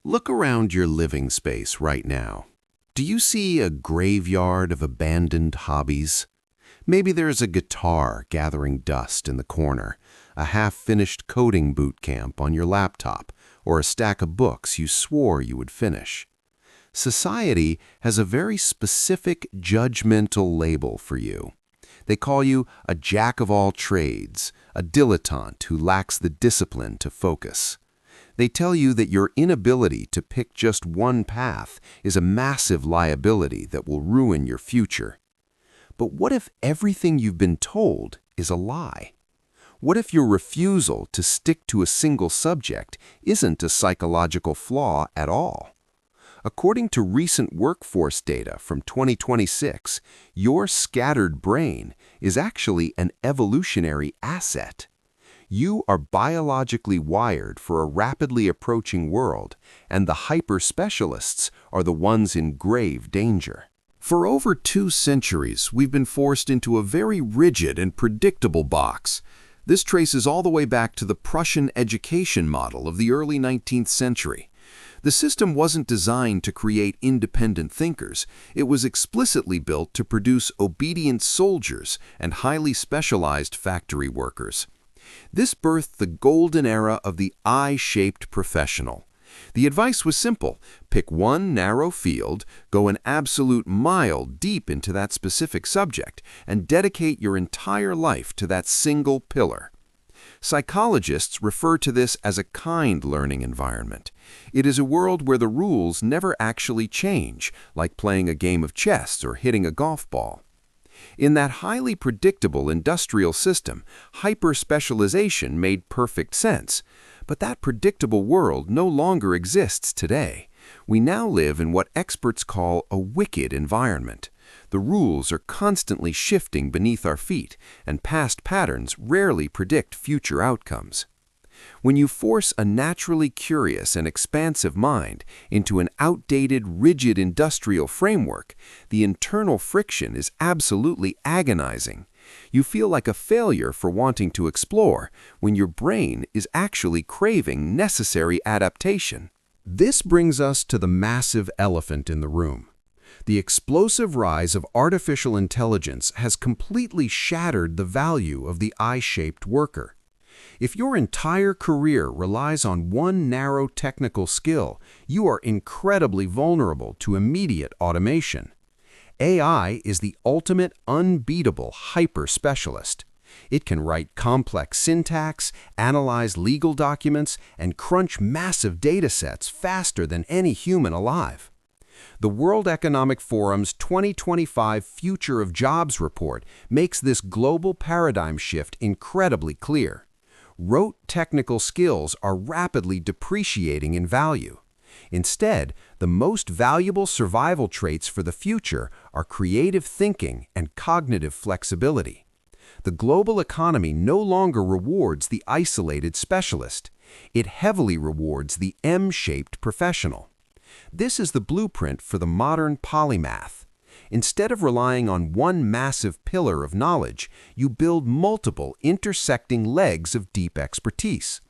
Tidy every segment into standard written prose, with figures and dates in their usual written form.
Look around your living space right now. Do you see a graveyard of abandoned hobbies? Maybe there's a guitar gathering dust in the corner, a half-finished coding boot camp on your laptop, or a stack of books you swore you would finish. Society has a very specific judgmental label for you. They call you a jack of all trades, a dilettante who lacks the discipline to focus. They tell you that your inability to pick just one path is a massive liability that will ruin your future. But what if everything you've been told is a lie? What if your refusal to stick to a single subject isn't a psychological flaw at all? According to recent workforce data from 2026, your scattered brain is actually an evolutionary asset. You are biologically wired for a rapidly approaching world, and the hyper-specialists are the ones in grave danger. For over 2 centuries, we've been forced into a very rigid and predictable box. This traces all the way back to the Prussian education model of the early 19th century. The system wasn't designed to create independent thinkers. It was explicitly built to produce obedient soldiers and highly specialized factory workers. This birthed the golden era of the I-shaped professional. The advice was simple: pick one narrow field, go an absolute mile deep into that specific subject, and dedicate your entire life to that single pillar. Psychologists refer to this as a kind learning environment. It is a world where the rules never actually change, like playing a game of chess or hitting a golf ball. In that highly predictable industrial system, hyper-specialization made perfect sense. But that predictable world no longer exists today. We now live in what experts call a wicked environment. The rules are constantly shifting beneath our feet, and past patterns rarely predict future outcomes. When you force a naturally curious and expansive mind into an outdated, rigid industrial framework, the internal friction is absolutely agonizing. You feel like a failure for wanting to explore when your brain is actually craving necessary adaptation. This brings us to the massive elephant in the room. The explosive rise of artificial intelligence has completely shattered the value of the I-shaped worker. If your entire career relies on one narrow technical skill, you are incredibly vulnerable to immediate automation. AI is the ultimate unbeatable hyper-specialist. It can write complex syntax, analyze legal documents, and crunch massive data sets faster than any human alive. The World Economic Forum's 2025 Future of Jobs report makes this global paradigm shift incredibly clear. Rote technical skills are rapidly depreciating in value. Instead, the most valuable survival traits for the future are creative thinking and cognitive flexibility. The global economy no longer rewards the isolated specialist. It heavily rewards the M-shaped professional. This is the blueprint for the modern polymath. Instead of relying on one massive pillar of knowledge, you build multiple intersecting legs of deep expertise.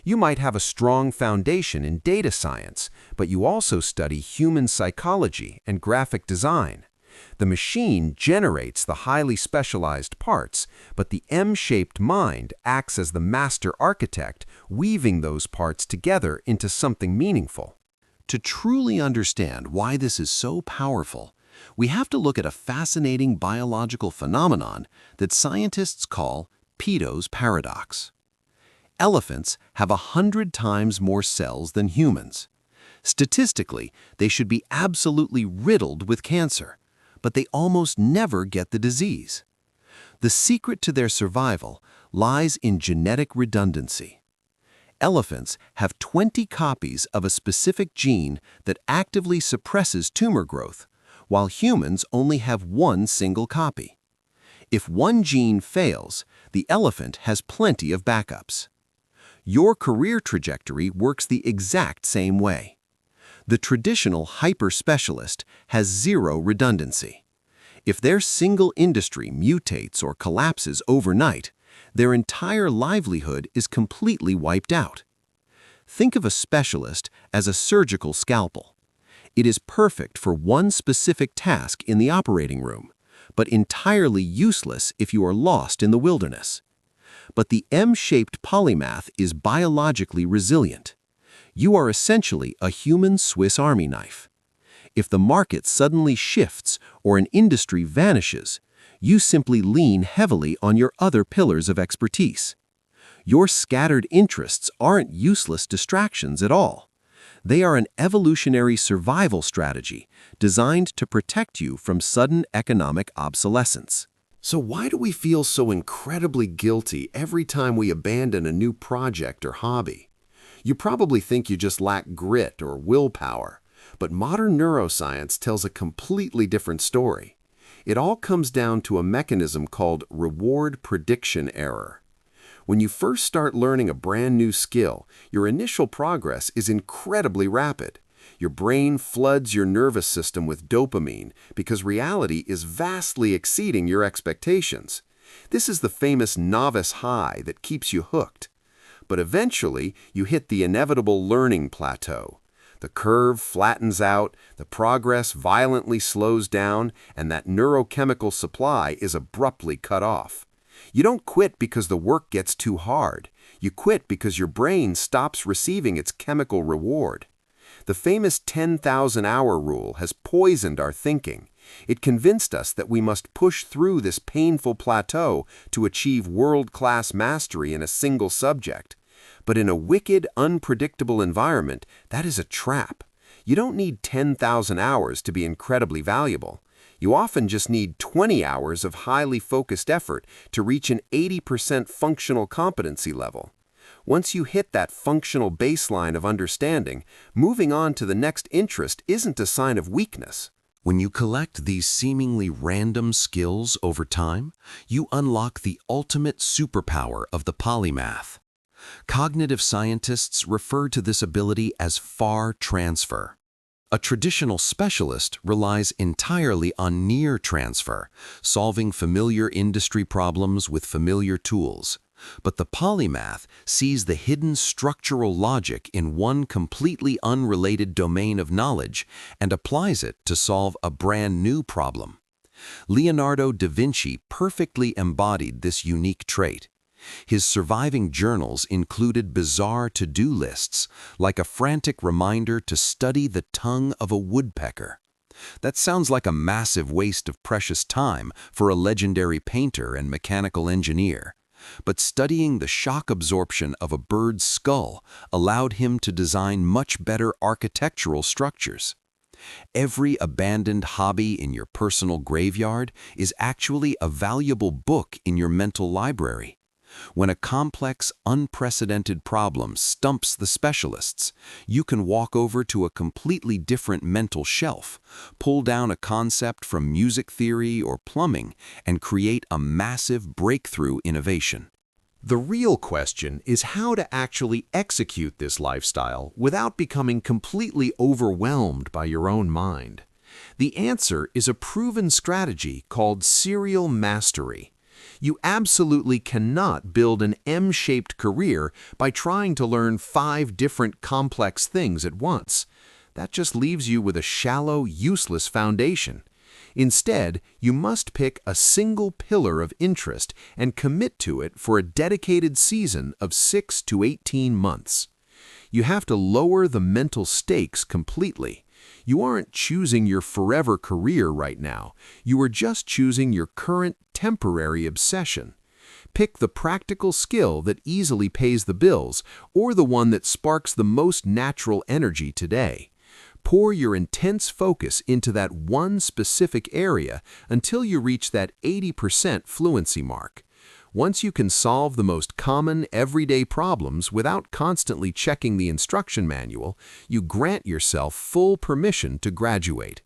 You might have a strong foundation in data science, but you also study human psychology and graphic design. The machine generates the highly specialized parts, but the M-shaped mind acts as the master architect, weaving those parts together into something meaningful. To truly understand why this is so powerful, we have to look at a fascinating biological phenomenon that scientists call Peto's paradox. Elephants have 100 times more cells than humans. Statistically, they should be absolutely riddled with cancer, but they almost never get the disease. The secret to their survival lies in genetic redundancy. Elephants have 20 copies of a specific gene that actively suppresses tumor growth, while humans only have one single copy. If one gene fails, the elephant has plenty of backups. Your career trajectory works the exact same way. The traditional hyper-specialist has zero redundancy. If their single industry mutates or collapses overnight, their entire livelihood is completely wiped out. Think of a specialist as a surgical scalpel. It is perfect for one specific task in the operating room, but entirely useless if you are lost in the wilderness. But the M-shaped polymath is biologically resilient. You are essentially a human Swiss Army knife. If the market suddenly shifts or an industry vanishes, you simply lean heavily on your other pillars of expertise. Your scattered interests aren't useless distractions at all. They are an evolutionary survival strategy designed to protect you from sudden economic obsolescence. So why do we feel so incredibly guilty every time we abandon a new project or hobby? You probably think you just lack grit or willpower, but modern neuroscience tells a completely different story. It all comes down to a mechanism called reward prediction error. When you first start learning a brand new skill, your initial progress is incredibly rapid. Your brain floods your nervous system with dopamine because reality is vastly exceeding your expectations. This is the famous novice high that keeps you hooked. But eventually, you hit the inevitable learning plateau. The curve flattens out, the progress violently slows down, and that neurochemical supply is abruptly cut off. You don't quit because the work gets too hard. You quit because your brain stops receiving its chemical reward. The famous 10,000-hour rule has poisoned our thinking. It convinced us that we must push through this painful plateau to achieve world-class mastery in a single subject. But in a wicked, unpredictable environment, that is a trap. You don't need 10,000 hours to be incredibly valuable. You often just need 20 hours of highly focused effort to reach an 80% functional competency level. Once you hit that functional baseline of understanding, moving on to the next interest isn't a sign of weakness. When you collect these seemingly random skills over time, you unlock the ultimate superpower of the polymath. Cognitive scientists refer to this ability as far transfer. A traditional specialist relies entirely on near transfer, solving familiar industry problems with familiar tools. But the polymath sees the hidden structural logic in one completely unrelated domain of knowledge and applies it to solve a brand new problem. Leonardo da Vinci perfectly embodied this unique trait. His surviving journals included bizarre to-do lists, like a frantic reminder to study the tongue of a woodpecker. That sounds like a massive waste of precious time for a legendary painter and mechanical engineer. But studying the shock absorption of a bird's skull allowed him to design much better architectural structures. Every abandoned hobby in your personal graveyard is actually a valuable book in your mental library. When a complex, unprecedented problem stumps the specialists, you can walk over to a completely different mental shelf, pull down a concept from music theory or plumbing, and create a massive breakthrough innovation. The real question is how to actually execute this lifestyle without becoming completely overwhelmed by your own mind. The answer is a proven strategy called serial mastery. You absolutely cannot build an M-shaped career by trying to learn 5 different complex things at once. That just leaves you with a shallow, useless foundation. Instead, you must pick a single pillar of interest and commit to it for a dedicated season of 6 to 18 months. You have to lower the mental stakes completely. You aren't choosing your forever career right now. You are just choosing your current temporary obsession. Pick the practical skill that easily pays the bills or the one that sparks the most natural energy today. Pour your intense focus into that one specific area until you reach that 80% fluency mark. Once you can solve the most common, everyday problems without constantly checking the instruction manual, you grant yourself full permission to graduate.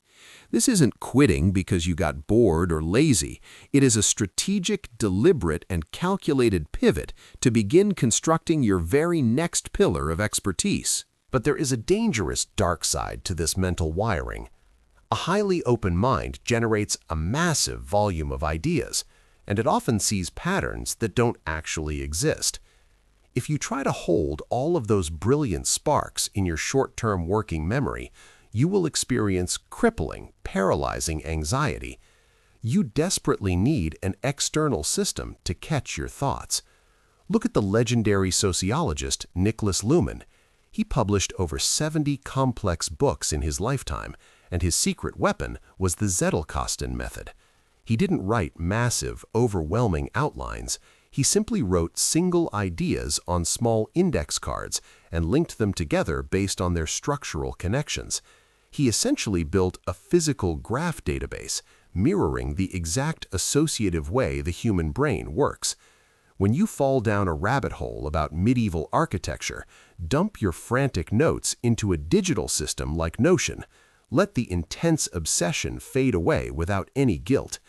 This isn't quitting because you got bored or lazy. It is a strategic, deliberate, and calculated pivot to begin constructing your very next pillar of expertise. But there is a dangerous dark side to this mental wiring. A highly open mind generates a massive volume of ideas, and it often sees patterns that don't actually exist. If you try to hold all of those brilliant sparks in your short-term working memory, you will experience crippling, paralyzing anxiety. You desperately need an external system to catch your thoughts. Look at the legendary sociologist Niklas Luhmann. He published over 70 complex books in his lifetime, and his secret weapon was the Zettelkasten method. He didn't write massive, overwhelming outlines. He simply wrote single ideas on small index cards and linked them together based on their structural connections. He essentially built a physical graph database, mirroring the exact associative way the human brain works. When you fall down a rabbit hole about medieval architecture, dump your frantic notes into a digital system like Notion. Let the intense obsession fade away without any guilt.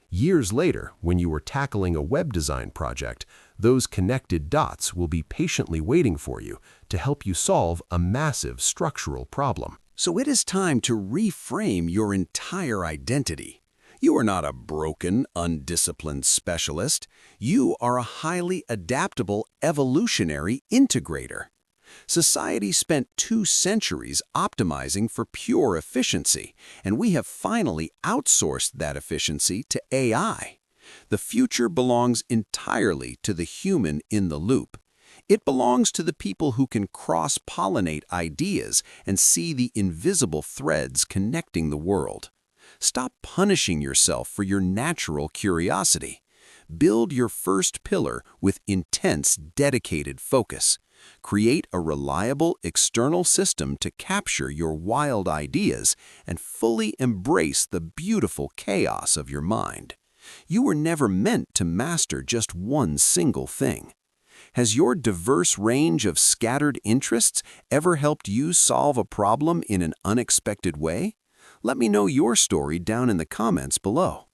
Years later, when you are tackling a web design project, those connected dots will be patiently waiting for you to help you solve a massive structural problem. So it is time to reframe your entire identity. You are not a broken, undisciplined specialist. You are a highly adaptable, evolutionary integrator. Society spent 2 centuries optimizing for pure efficiency, and we have finally outsourced that efficiency to AI. The future belongs entirely to the human in the loop. It belongs to the people who can cross-pollinate ideas and see the invisible threads connecting the world. Stop punishing yourself for your natural curiosity. Build your first pillar with intense, dedicated focus. Create a reliable external system to capture your wild ideas and fully embrace the beautiful chaos of your mind. You were never meant to master just one single thing. Has your diverse range of scattered interests ever helped you solve a problem in an unexpected way? Let me know your story down in the comments below.